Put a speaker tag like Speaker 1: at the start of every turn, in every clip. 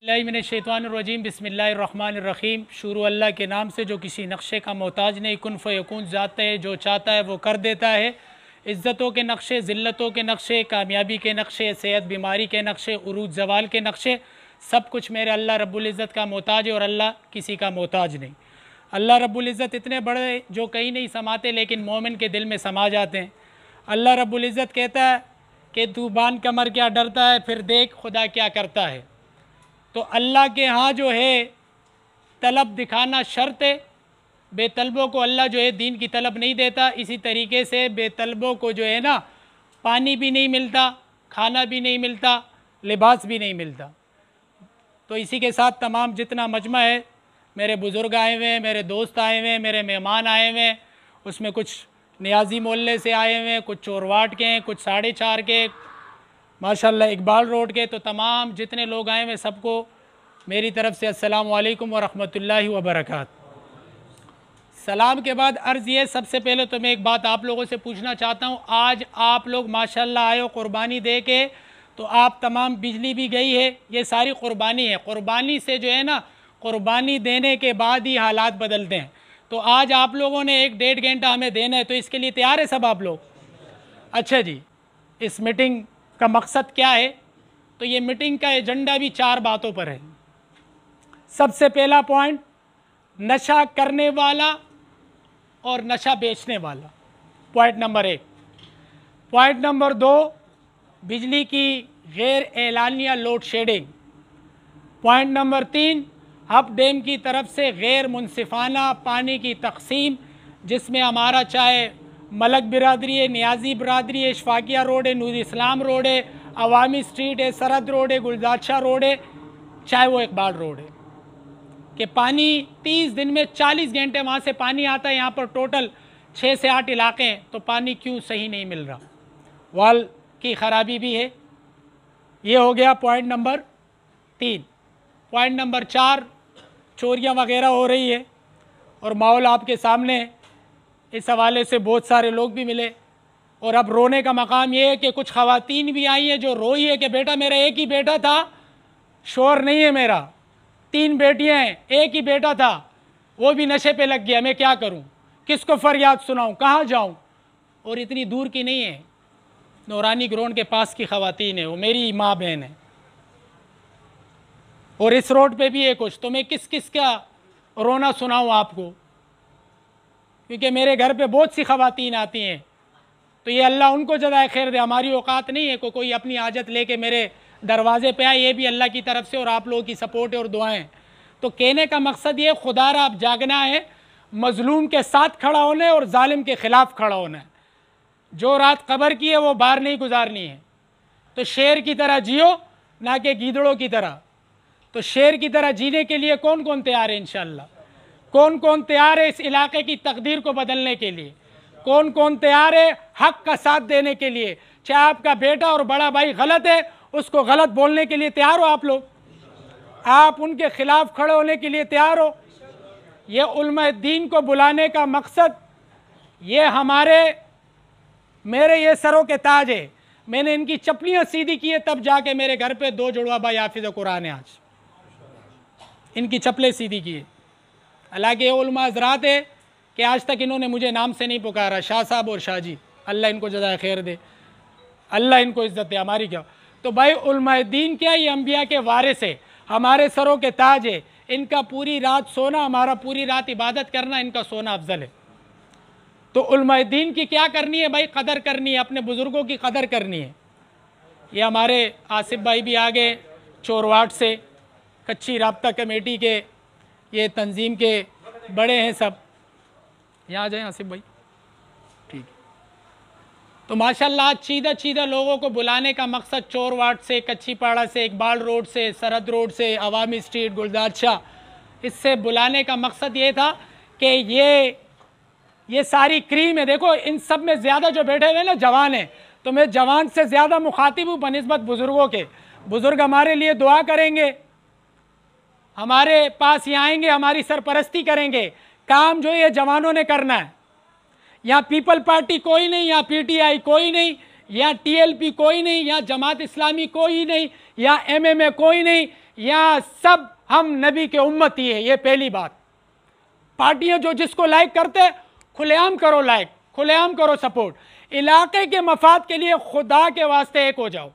Speaker 1: बिस्मिल्लाहिर्रहमानिर्रहीम बिस्मिल्लाहिर्रहमानिर्रहीम। शुरू अल्लाह के नाम से जो किसी नक्शे का मोहताज नहीं, कुन फ़यकून ज़ात है, जो चाहता है वो कर देता है। इज़्ज़तों के नक्शे, ज़िल्लतों के नक्शे, कामयाबी के नक्शे, सेहत बीमारी के नक्शे, उरूज ज़वाल के नक्शे, सब कुछ मेरे अल्लाह रब्बुल इज़्ज़त का मोहताज है और अल्लाह किसी का मोहताज नहीं। अल्लाह रब्बुल इज़्ज़त इतने बड़े जो कहीं नहीं समाते लेकिन मोमिन के दिल में समा जाते हैं। अल्लाह रब्बुल इज़्ज़त कहता है कि तू बान कमर क्या डरता है, फिर देख खुदा क्या करता है। तो अल्लाह के यहाँ जो है तलब दिखाना शर्त है। बेतलबों को अल्लाह जो है दीन की तलब नहीं देता। इसी तरीके से बेतलबों को जो है ना पानी भी नहीं मिलता, खाना भी नहीं मिलता, लिबास भी नहीं मिलता। तो इसी के साथ तमाम जितना मजमा है, मेरे बुज़ुर्ग आए हुए हैं, मेरे दोस्त आए हुए हैं, मेरे मेहमान आए हुए हैं, उसमें कुछ नियाजी मोहल्ले से आए हुए हैं, कुछ चोरवाट के हैं, कुछ 4.5 के, माशाल्लाह इकबाल रोड के। तो तमाम जितने लोग आए हैं सबको मेरी तरफ़ से अस्सलामु अलैकुम व रहमतुल्लाहि व बरकात। सलाम के बाद अर्ज़ ये, सबसे पहले तो मैं एक बात आप लोगों से पूछना चाहता हूँ। आज आप लोग माशाल्लाह आए हो क़ुरबानी दे के, तो आप तमाम बिजली भी गई है, ये सारी क़ुरबानी है। क़ुरबानी से जो है ना, क़ुरबानी देने के बाद ही हालात बदलते हैं। तो आज आप लोगों ने 1-1.5 घंटा हमें देना है, तो इसके लिए तैयार है सब आप लोग? अच्छा जी, इस मीटिंग का मकसद क्या है? तो ये मीटिंग का एजेंडा भी 4 बातों पर है। सबसे पहला पॉइंट, नशा करने वाला और नशा बेचने वाला, पॉइंट नंबर 1। पॉइंट नंबर 2, बिजली की गैर एलानिया load shedding. Point number 3, Hub dam की तरफ से गैर मुनसिफाना पानी की तकसीम, जिसमें हमारा चाहे मलक बिरादरी है, नियाजी बिरादरी है, इशफाकिया रोड है, नूर इस्लाम रोड है, अवामी स्ट्रीट है, सरहद रोड है, गुलदार रोड है, चाहे वो इकबाल रोड है, कि पानी 30 दिन में 40 घंटे वहाँ से पानी आता है। यहाँ पर टोटल 6 से 8 इलाके हैं, तो पानी क्यों सही नहीं मिल रहा? वाल की ख़राबी भी है। ये हो गया पॉइंट नंबर 3। पॉइंट नंबर 4, चोरियाँ वगैरह हो रही है और माहौल आपके सामने। इस हवाले से बहुत सारे लोग भी मिले और अब रोने का मकाम ये है कि कुछ ख़वातीन भी आई हैं जो रोई है कि बेटा मेरा एक ही बेटा था, शोहर नहीं है मेरा, 3 बेटियां हैं, एक ही बेटा था, वो भी नशे पे लग गया, मैं क्या करूं, किसको फरियाद सुनाऊं, कहाँ जाऊं? और इतनी दूर की नहीं है, नौरानी ग्राउंड के पास की ख़वातीन है, वो मेरी माँ बहन है। और इस रोड पे भी है कुछ, तो मैं किस किस का रोना सुनाऊं आपको, क्योंकि मेरे घर पे बहुत सी ख़वातीन आती हैं। तो ये अल्लाह उनको जज़ाए खैर दे। हमारी औकात नहीं है को कोई अपनी हाजत लेके मेरे दरवाज़े पे आए, ये भी अल्लाह की तरफ से और आप लोगों की सपोर्ट और दुआएं। तो कहने का मकसद ये, खुदारा अब जागना है, मजलूम के साथ खड़ा होना है और जालिम के ख़िलाफ़ खड़ा होना है। जो रात कब्र की है वो बाहर नहीं गुजारनी है। तो शेर की तरह जियो, ना कि गीदड़ों की तरह। तो शेर की तरह जीने के लिए कौन कौन तैयार है? इंशाअल्लाह कौन कौन तैयार है इस इलाके की तकदीर को बदलने के लिए? कौन कौन तैयार है हक का साथ देने के लिए? चाहे आपका बेटा और बड़ा भाई गलत है, उसको गलत बोलने के लिए तैयार हो आप लोग? आप उनके खिलाफ खड़े होने के लिए तैयार हो? ये उलमा दीन को बुलाने का मकसद, ये मेरे ये सरों के ताज है। मैंने इनकी चपलियाँ सीधी की है, तब जाके मेरे घर पे 2 जुड़वा भाई हाफिज़ कुरान है, आज इनकी चप्पलें सीधी की है। हालांकि ये उलमा हज़रात है कि आज तक इन्होंने मुझे नाम से नहीं पुकारा, शाह साहब और शाह जी, अल्लाह इनको जज़ाए खैर दे, अल्लाह इनको इज़्ज़त दे, हमारी क्या। तो भाई उलमा दीन क्या, ये अंबिया के वारिस है, हमारे सरों के ताज है। इनका पूरी रात सोना, हमारा पूरी रात इबादत करना, इनका सोना अफजल है। तो उलमा दीन की क्या करनी है भाई? कदर करनी है, अपने बुज़ुर्गों की कदर करनी है। ये हमारे आसिफ भाई भी आ गए चोरवाट से, कच्ची राब्ता कमेटी के, ये तंजीम के बड़े हैं सब, यहाँ आ जाएँ आसिफ भाई, ठीक। तो माशाल्लाह चीदा लोगों को बुलाने का मकसद चोरवाट से, कच्ची पाड़ा से, इकबाल रोड से, सरहद रोड से, अवामी स्ट्रीट, गुलदार शाह, इससे बुलाने का मकसद ये था कि ये सारी क्रीम है। देखो इन सब में ज़्यादा जो बैठे हुए ना जवान हैं, तो मैं जवान से ज़्यादा मुखातिब हूँ बनिस्बत बुज़ुर्गों के। बुज़ुर्ग हमारे लिए दुआ करेंगे, हमारे पास यहाँ आएंगे, हमारी सरपरस्ती करेंगे। काम जो ये जवानों ने करना है। यहाँ पीपल पार्टी कोई नहीं, यहाँ पीटीआई कोई नहीं, यहाँ टीएलपी कोई नहीं, यहाँ जमात इस्लामी कोई नहीं, यहाँ एमएमए कोई नहीं, यहाँ सब हम नबी के उम्मती हैं, ये पहली बात। पार्टियां जो जिसको लाइक करते खुलेआम करो लाइक, खुलेआम करो सपोर्ट। इलाके के मफाद के लिए खुदा के वास्ते एक हो जाओ।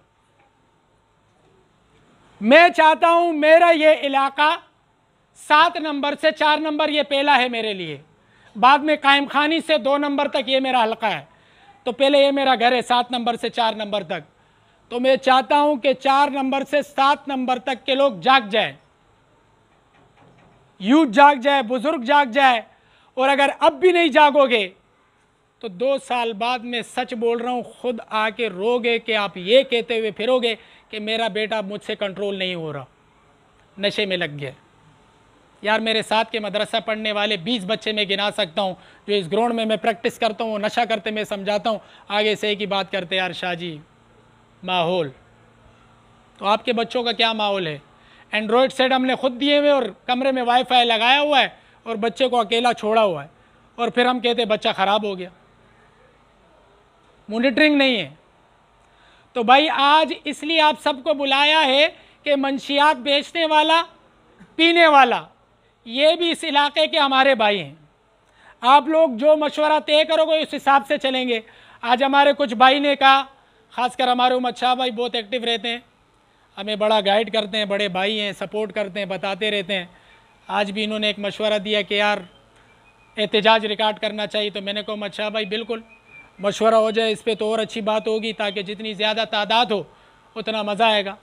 Speaker 1: मैं चाहता हूं मेरा ये इलाका 7 नंबर से 4 नंबर ये पहला है मेरे लिए, बाद में कायम खानी से 2 नंबर तक ये मेरा हल्का है, तो पहले ये मेरा घर है 7 नंबर से 4 नंबर तक। तो मैं चाहता हूं कि 4 नंबर से 7 नंबर तक के लोग जाग जाए, यूथ जाग जाए, बुजुर्ग जाग जाए। और अगर अब भी नहीं जागोगे तो 2 साल बाद में सच बोल रहा हूं, खुद आके रोगे कि आप ये कहते हुए फिरोगे कि मेरा बेटा मुझसे कंट्रोल नहीं हो रहा, नशे में लग गया। यार मेरे साथ के मदरसा पढ़ने वाले 20 बच्चे मैं गिना सकता हूं जो इस ग्राउंड में मैं प्रैक्टिस करता हूं, नशा करते मैं समझाता हूं, आगे से एक ही बात करते यार शाह जी माहौल। तो आपके बच्चों का क्या माहौल है? एंड्रॉयड सेट हमने खुद दिए हुए और कमरे में वाईफाई लगाया हुआ है और बच्चे को अकेला छोड़ा हुआ है, और फिर हम कहते बच्चा ख़राब हो गया। मॉनिटरिंग नहीं है। तो भाई आज इसलिए आप सबको बुलाया है कि मंशियात बेचने वाला, पीने वाला, ये भी इस इलाके के हमारे भाई हैं। आप लोग जो मशवरा तय करोगे उस हिसाब से चलेंगे। आज हमारे कुछ भाई ने कहा, ख़ासकर हमारे उमर शाह भाई बहुत एक्टिव रहते हैं, हमें बड़ा गाइड करते हैं, बड़े भाई हैं, सपोर्ट करते हैं, बताते रहते हैं। आज भी इन्होंने एक मशवरा दिया कि यार एहतजाज रिकॉर्ड करना चाहिए। तो मैंने कहा उमर शाह भाई बिल्कुल मशवरा हो जाए इस पर तो और अच्छी बात होगी, ताकि जितनी ज़्यादा तादाद हो उतना मज़ा आएगा।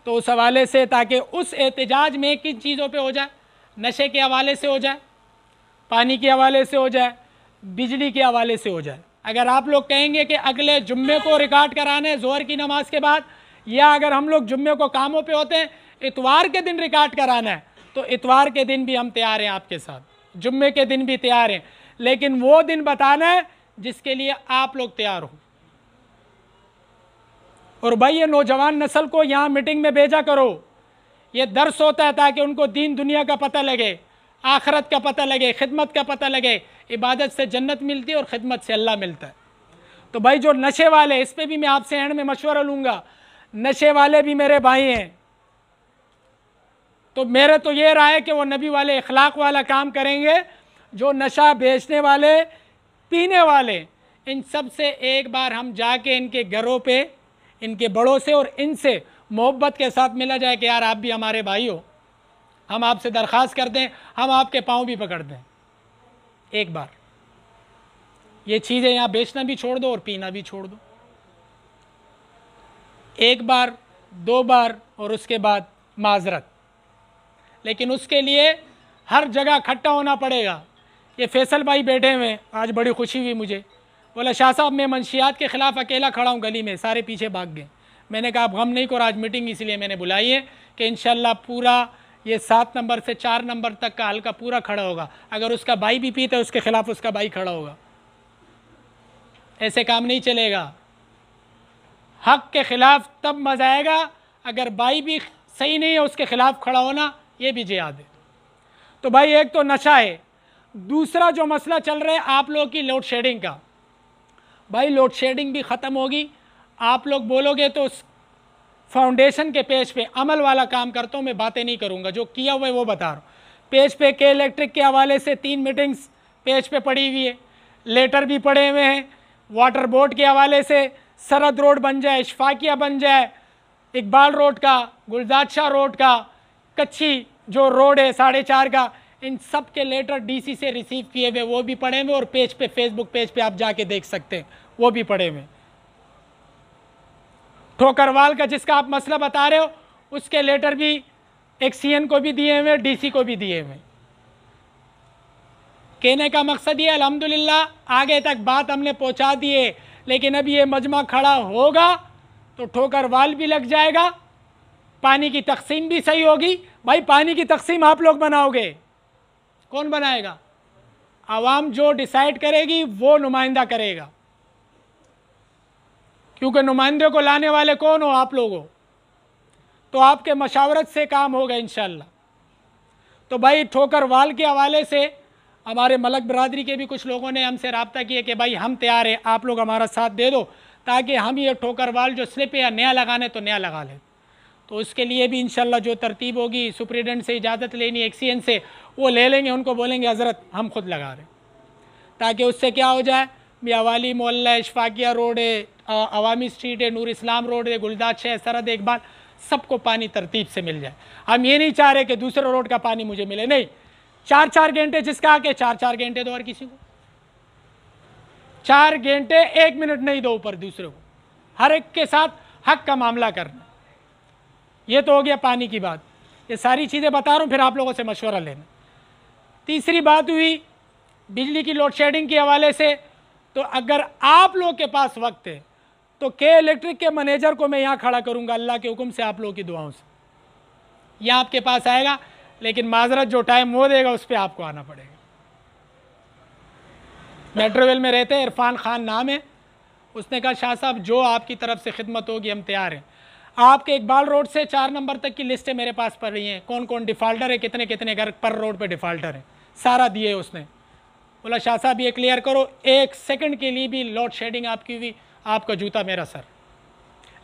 Speaker 1: तो उस हवाले से ताकि उस एहतजाज में किन चीज़ों पे हो जाए, नशे के हवाले से हो जाए, पानी के हवाले से हो जाए, बिजली के हवाले से हो जाए। अगर आप लोग कहेंगे कि अगले जुम्मे को रिकॉर्ड कराना है ज़ोहर की नमाज के बाद, या अगर हम लोग जुम्मे को कामों पे होते हैं इतवार के दिन रिकॉर्ड कराना है, तो इतवार के दिन भी हम तैयार हैं आपके साथ, जुम्मे के दिन भी तैयार हैं। लेकिन वो दिन बताना है जिसके लिए आप लोग तैयार हो। और भाई ये नौजवान नस्ल को यहाँ मीटिंग में भेजा करो, ये दर्स होता है ताकि उनको दीन दुनिया का पता लगे, आखरत का पता लगे, खिदमत का पता लगे। इबादत से जन्नत मिलती है और खिदमत से अल्लाह मिलता है। तो भाई जो नशे वाले, इस पर भी मैं आपसे एंड में मशवरा लूँगा, नशे वाले भी मेरे भाई हैं। तो मेरे तो ये राय है कि वो नबी वाले इखलाक वाला काम करेंगे। जो नशा बेचने वाले, पीने वाले, इन सब से एक बार हम जाके इनके घरों पे, इनके बड़ों से और इनसे मोहब्बत के साथ मिला जाए कि यार आप भी हमारे भाई हो, हम आपसे दरख्वास्त करते हैं, हम आपके पाँव भी पकड़ते हैं। एक बार ये चीज़ें यहाँ बेचना भी छोड़ दो और पीना भी छोड़ दो। एक बार, 2 बार और उसके बाद माजरत। लेकिन उसके लिए हर जगह इकट्ठा होना पड़ेगा। ये फैसल भाई बैठे हुए, आज बड़ी खुशी हुई मुझे, बोला शाह साहब मैं मंशियात के ख़िलाफ़ अकेला खड़ा हूँ गली में, सारे पीछे भाग गए। मैंने कहा आप गम नहीं करो, आज मीटिंग इसलिए मैंने बुलाई है कि इंशाल्लाह पूरा ये 7 नंबर से 4 नंबर तक का हल्का पूरा खड़ा होगा। अगर उसका भाई भी पीता है उसके ख़िलाफ़ उसका भाई खड़ा होगा। ऐसे काम नहीं चलेगा। हक़ के ख़िलाफ़ तब मज़ा आएगा अगर भाई भी सही नहीं है, उसके ख़िलाफ़ खड़ा होना ये भी जिहाद है। तो भाई एक तो नशा है, दूसरा जो मसला चल रहा है आप लोगों की लोड शेडिंग का। भाई लोड शेडिंग भी ख़त्म होगी। आप लोग बोलोगे तो उस फाउंडेशन के पेज पे अमल वाला काम करता हूँ मैं, बातें नहीं करूँगा, जो किया हुआ है वो बता रहा हूँ। पेज पे के इलेक्ट्रिक के हवाले से 3 मीटिंग्स पेज पे पड़ी हुई है, लेटर भी पड़े हुए हैं। वाटर बोर्ड के हवाले से सरहद रोड बन जाए, इशफाकिया बन जाए, इकबाल रोड का, गुलजाद शाह रोड का, कच्ची जो रोड है 4.5 का, इन सब के लेटर डीसी से रिसीव किए हुए वो भी पड़े हुए और पेज पे, फेसबुक पेज पे आप जाके देख सकते हैं, वो भी पड़े हुए। ठोकरवाल का जिसका आप मसला बता रहे हो उसके लेटर भी एक सीएन को भी दिए हुए, डीसी को भी दिए हुए। कहने का मकसद ये अल्हम्दुलिल्लाह आगे तक बात हमने पहुंचा दी है, लेकिन अब ये मजमा खड़ा होगा तो ठोकरवाल भी लग जाएगा, पानी की तकसीम भी सही होगी। भाई पानी की तकसीम आप लोग बनाओगे, कौन बनाएगा? आवाम जो डिसाइड करेगी वो नुमाइंदा करेगा, क्योंकि नुमाइंदे को लाने वाले कौन हो? आप लोग हो। तो आपके मशावरत से काम होगा इंशाअल्लाह। तो भाई ठोकरवाल के हवाले से हमारे मलक बरादरी के भी कुछ लोगों ने हमसे रब्ता किया कि भाई हम तैयार हैं, आप लोग हमारा साथ दे दो ताकि हम ये ठोकरवाल जो स्लिप है या नया लगाने तो नया लगा लें। तो उसके लिए भी इंशाल्लाह जो तरतीब होगी, सुप्रीडेंट से इजाज़त लेनी, एक्सीएन से, वो ले लेंगे, उनको बोलेंगे हज़रत हम खुद लगा रहे, ताकि उससे क्या हो जाए, मियावाली मोहल्ला है, इशफाकिया रोड है, अवामी स्ट्रीट है, नूर इस्लाम रोड है, गुलदाद शहर, सरहद इकबाल, सबको पानी तरतीब से मिल जाए। हम ये नहीं चाह रहे कि दूसरे रोड का पानी मुझे मिले, नहीं, 4-4 घंटे जिसका आके 4-4 घंटे दो, और किसी को 4 घंटे 1 मिनट नहीं दो ऊपर दूसरे को, हर एक के साथ हक का मामला करना। ये तो हो गया पानी की बात। ये सारी चीज़ें बता रहा हूँ, फिर आप लोगों से मशवरा लेना। तीसरी बात हुई बिजली की लोड शेडिंग के हवाले से। तो अगर आप लोग के पास वक्त है तो के इलेक्ट्रिक के मैनेजर को मैं यहाँ खड़ा करूँगा, अल्लाह के हुक्म से, आप लोगों की दुआओं से, यह आपके पास आएगा, लेकिन माजरत जो टाइम वो देगा उस पर आपको आना पड़ेगा। मेट्रोवेल में रहते हैं, इरफान खान नाम है, उसने कहा शाह साहब जो आपकी तरफ से खिदमत होगी हम तैयार हैं। आपके इकबाल रोड से 4 नंबर तक की लिस्टें मेरे पास पड़ रही हैं, कौन कौन डिफ़ाल्टर है, कितने कितने घर पर रोड पे डिफ़ाल्टर है, सारा दिए उसने। बोला शाह साहब ये क्लियर करो, 1 सेकंड के लिए भी लोड शेडिंग आपकी हुई, आपका जूता मेरा सर।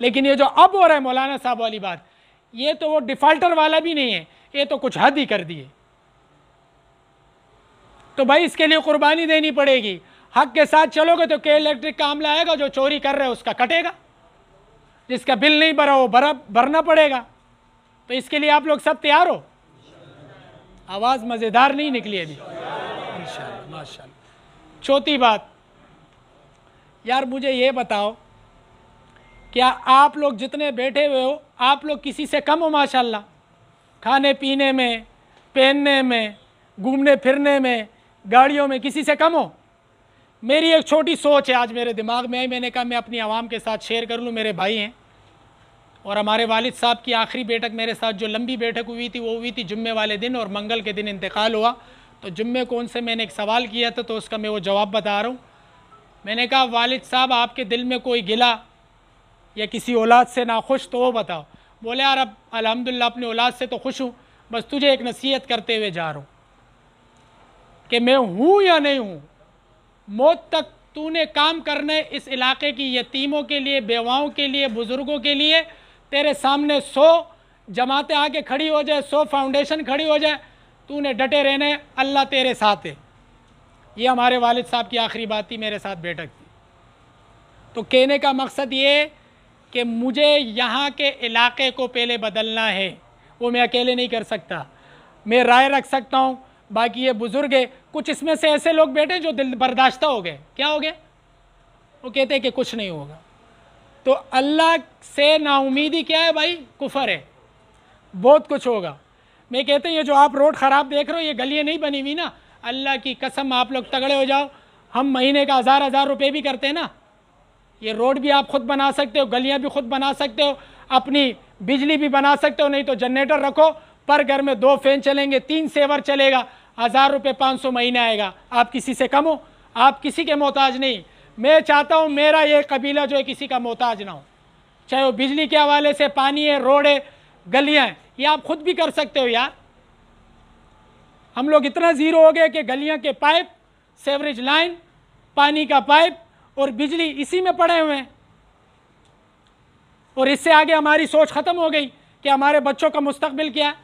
Speaker 1: लेकिन ये जो अब हो रहा है मौलाना साहब वाली बात, ये तो वो डिफ़ाल्टर वाला भी नहीं है, ये तो कुछ हद ही कर दिए। तो भाई इसके लिए कुर्बानी देनी पड़ेगी। हक के साथ चलोगे तो के इलेक्ट्रिक का मामला आएगा, जो चोरी कर रहे हैं उसका कटेगा, जिसका बिल नहीं भरा वो भरना पड़ेगा। तो इसके लिए आप लोग सब तैयार हो? आवाज़ मज़ेदार नहीं निकली अभी, इंशाअल्लाह माशाअल्लाह। चौथी बात, यार मुझे ये बताओ, क्या आप लोग जितने बैठे हुए हो, आप लोग किसी से कम हो माशाअल्लाह? खाने पीने में, पहनने में, घूमने फिरने में, गाड़ियों में, किसी से कम हो? मेरी एक छोटी सोच है आज मेरे दिमाग में है, मैंने कहा मैं अपनी आवाम के साथ शेयर कर लूँ। मेरे भाई हैं और हमारे वालिद साहब की आखिरी बैठक मेरे साथ जो लंबी बैठक हुई थी वो हुई थी जुम्मे वाले दिन, और मंगल के दिन इंतकाल हुआ। तो जुम्मे को उनसे मैंने एक सवाल किया था, तो उसका मैं वो जवाब बता रहा हूँ। मैंने कहा वालिद साहब आपके दिल में कोई गिला या किसी औलाद से नाखुश तो वो बताओ। बोले यार अब अल्हम्दुलिल्लाह अपनी औलाद से तो खुश हूँ, बस तुझे एक नसीहत करते हुए जा रहा हूँ कि मैं हूँ या नहीं हूँ, मौत तक तूने काम करना है इस इलाके की यतीमों के लिए, बेवाओं के लिए, बुज़ुर्गों के लिए। तेरे सामने 100 जमातें आके खड़ी हो जाए, 100 फाउंडेशन खड़ी हो जाए, तूने डटे रहना है, अल्लाह तेरे साथ है। ये हमारे वालिद साहब की आखिरी बात थी, मेरे साथ बैठक थी। तो कहने का मकसद ये कि मुझे यहाँ के इलाके को पहले बदलना है, वो मैं अकेले नहीं कर सकता। मैं राय रख सकता हूँ, बाकी ये बुज़ुर्ग है, कुछ इसमें से ऐसे लोग बैठे जो दिल बर्दाश्ता हो गए। क्या हो गए? वो कहते हैं कि कुछ नहीं होगा। तो अल्लाह से नाउमीदी क्या है भाई? कुफर है। बहुत कुछ होगा। मैं कहते हैं ये जो आप रोड ख़राब देख रहे हो, ये गलियाँ नहीं बनी हुई ना, अल्लाह की कसम आप लोग तगड़े हो जाओ, हम महीने का 1000-1000 रुपये भी करते हैं ना। ये रोड भी आप खुद बना सकते हो, गलियाँ भी खुद बना सकते हो, अपनी बिजली भी बना सकते हो, नहीं तो जनरेटर रखो, पर घर में 2 फैन चलेंगे, 3 सेवर चलेगा, 1000 रुपये 500 महीना आएगा। आप किसी से कम हो? आप किसी के मोहताज नहीं। मैं चाहता हूँ मेरा ये कबीला जो है किसी का मोहताज ना हो, चाहे वो बिजली के हवाले से, पानी है, रोड है, गलियाँ हैं, ये आप खुद भी कर सकते हो यार। हम लोग इतना ज़ीरो हो गए कि गलियाँ के पाइप, सेवरेज लाइन, पानी का पाइप और बिजली इसी में पड़े हुए हैं। और इससे आगे हमारी सोच ख़त्म हो गई कि हमारे बच्चों का मुस्तकबिल क्या है।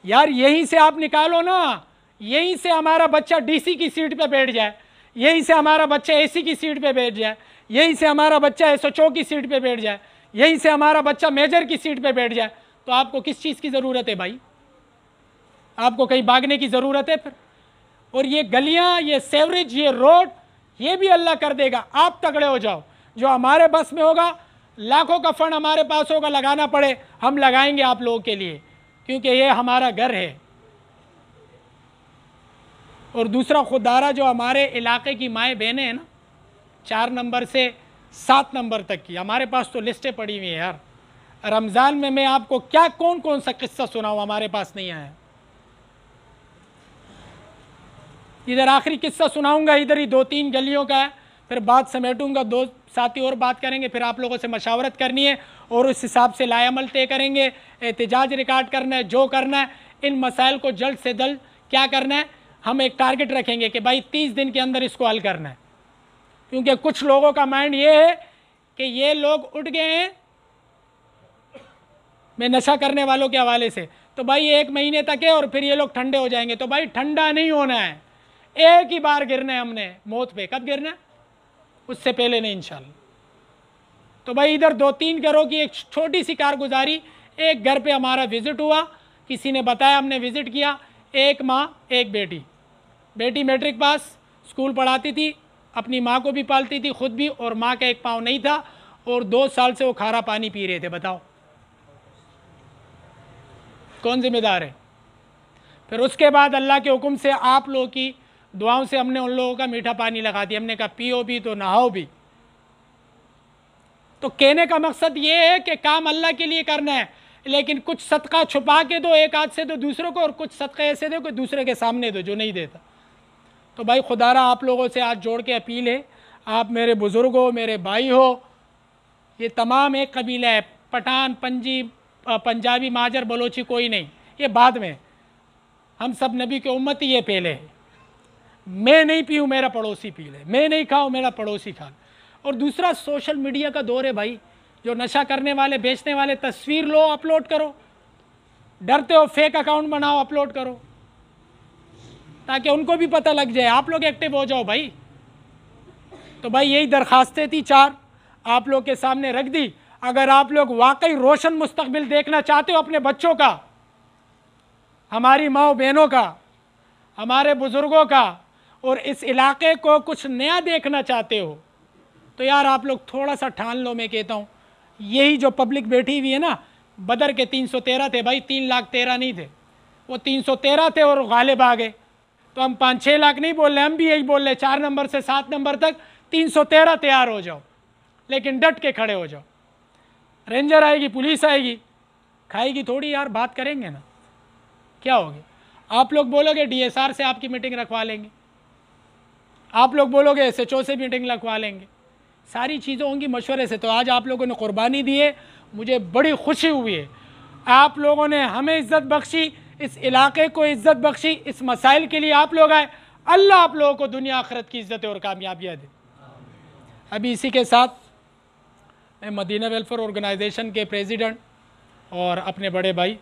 Speaker 1: यार यहीं से आप निकालो ना, यहीं से हमारा बच्चा डीसी की सीट पे बैठ जाए, यहीं से हमारा बच्चा एसी की सीट पे बैठ जाए, यहीं से हमारा बच्चा एसएचओ की सीट पे बैठ जाए, यहीं से हमारा बच्चा मेजर की सीट पे बैठ जाए, तो आपको किस चीज़ की ज़रूरत है भाई? आपको कहीं भागने की ज़रूरत है फिर? और ये गलियाँ, ये सेवरेज, ये रोड, ये भी अल्लाह कर देगा। आप तगड़े हो जाओ, जो हमारे बस में होगा, लाखों का फंड हमारे पास होगा, लगाना पड़े हम लगाएंगे आप लोगों के लिए, क्योंकि ये हमारा घर है। और दूसरा खुदारा जो हमारे इलाके की माएँ बहनें हैं ना, 4 नंबर से 7 नंबर तक की, हमारे पास तो लिस्टें पड़ी हुई हैं यार। रमज़ान में मैं आपको क्या कौन कौन सा किस्सा सुनाऊँ, हमारे पास नहीं आया। इधर आखिरी किस्सा सुनाऊंगा, इधर ही 2-3 गलियों का है, फिर बात समेटूंगा, 2 साथी और बात करेंगे, फिर आप लोगों से मशावरत करनी है और उस हिसाब से लाएअमल तय करेंगे, एहतिजाज रिकॉर्ड करना है, जो करना है। इन मसाइल को जल्द से जल्द क्या करना है, हम एक टारगेट रखेंगे कि भाई 30 दिन के अंदर इसको हल करना है। क्योंकि कुछ लोगों का माइंड ये है कि ये लोग उठ गए हैं मैं नशा करने वालों के हवाले से, तो भाई 1 महीने तक है और फिर ये लोग ठंडे हो जाएंगे। तो भाई ठंडा नहीं होना है, एक ही बार गिरना है हमने मौत पे। कब गिरना है? उससे पहले नहीं इंशाल्लाह। तो भाई इधर 2-3 घरों की एक छोटी सी कारगुजारी। एक घर पे हमारा विज़िट हुआ, किसी ने बताया, हमने विज़िट किया। एक माँ एक बेटी, बेटी मैट्रिक पास, स्कूल पढ़ाती थी, अपनी माँ को भी पालती थी, खुद भी, और माँ का एक पाँव नहीं था और 2 साल से वो खारा पानी पी रहे थे। बताओ कौन जिम्मेदार है? फिर उसके बाद अल्लाह के हुक्म से, आप लोगों की दुआओं से हमने उन लोगों का मीठा पानी लगा दिया। हमने कहा पियो भी तो नहाओ भी। तो कहने का मकसद ये है कि काम अल्लाह के लिए करना है, लेकिन कुछ सदका छुपा के दो, एक हाथ से दो दूसरों को, और कुछ सदका ऐसे दो कि दूसरे के सामने दो जो नहीं देता। तो भाई खुदारा आप लोगों से आज जोड़ के अपील है, आप मेरे बुज़ुर्ग हो, मेरे भाई हो, ये तमाम एक कबीला है, पठान, पंजाबी, माजर, बलोची कोई नहीं, ये बाद में। हम सब नबी के उम्मत ही, ये पहले है। मैं नहीं पीऊँ मेरा पड़ोसी पी ले, मैं नहीं खाऊँ मेरा पड़ोसी खा। और दूसरा सोशल मीडिया का दौर है भाई, जो नशा करने वाले, बेचने वाले, तस्वीर लो अपलोड करो, डरते हो फेक अकाउंट बनाओ अपलोड करो, ताकि उनको भी पता लग जाए। आप लोग एक्टिव हो जाओ भाई। तो भाई यही दरखास्तें थी 4 आप लोग के सामने रख दी। अगर आप लोग वाकई रोशन मुस्तकबिल देखना चाहते हो अपने बच्चों का, हमारी माओ बहनों का, हमारे बुज़ुर्गों का, और इस इलाके को कुछ नया देखना चाहते हो, तो यार आप लोग थोड़ा सा ठान लो। मैं कहता हूँ यही जो पब्लिक बैठी हुई है ना, बदर के 313 थे भाई, 3,13,000 नहीं थे, वो 313 थे और गालिब आ गए। तो हम 5-6 लाख नहीं बोल रहे, हम भी यही बोल रहे, 4 नंबर से 7 नंबर तक 313 तैयार हो जाओ, लेकिन डट के खड़े हो जाओ। रेंजर आएगी, पुलिस आएगी, खाएगी थोड़ी यार, बात करेंगे ना, क्या होगी? आप लोग बोलोगे DSR से आपकी मीटिंग रखवा लेंगे, आप लोग बोलोगे SHO से मीटिंग रखवा लेंगे, सारी चीज़ें होंगी मशवरे से। तो आज आप लोगों ने कुर्बानी दी है, मुझे बड़ी खुशी हुई है। आप लोगों ने हमें इज़्ज़त बख्शी, इस इलाके को इज़्ज़त बख्शी, इस मसाइल के लिए आप लोग आए। अल्लाह आप लोगों को दुनिया आखिरत की इज़्ज़त और कामयाबियाँ दे। अभी इसी के साथ मैं मदीना वेलफेयर ऑर्गेनाइजेशन के प्रेसिडेंट और अपने बड़े भाई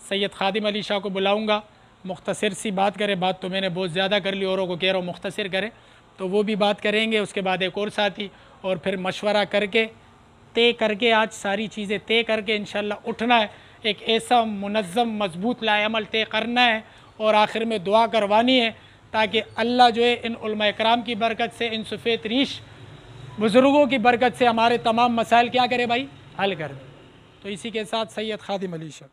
Speaker 1: सैयद खादिम अली शाह को बुलाऊंगा, मुख्तसर सी बात करें। बात तो मैंने बहुत ज़्यादा कर ली, औरों को कह रहा हूँ मुख्तसर करें, तो वो भी बात करेंगे। उसके बाद एक और साथी, और फिर मशवरा करके तय करके, आज सारी चीज़ें तय करके इंशाल्लाह उठना है। एक ऐसा मुनज़्ज़म मजबूत लाएअमल तय करना है और आखिर में दुआ करवानी है, ताकि अल्लाह जो है इन उलमा इकराम की बरकत से, इन सफ़ेद रीश बुज़ुर्गों की बरकत से हमारे तमाम मसाइल क्या करे भाई, हल कर दे। तो इसी के साथ सैयद खादिम अली शाह।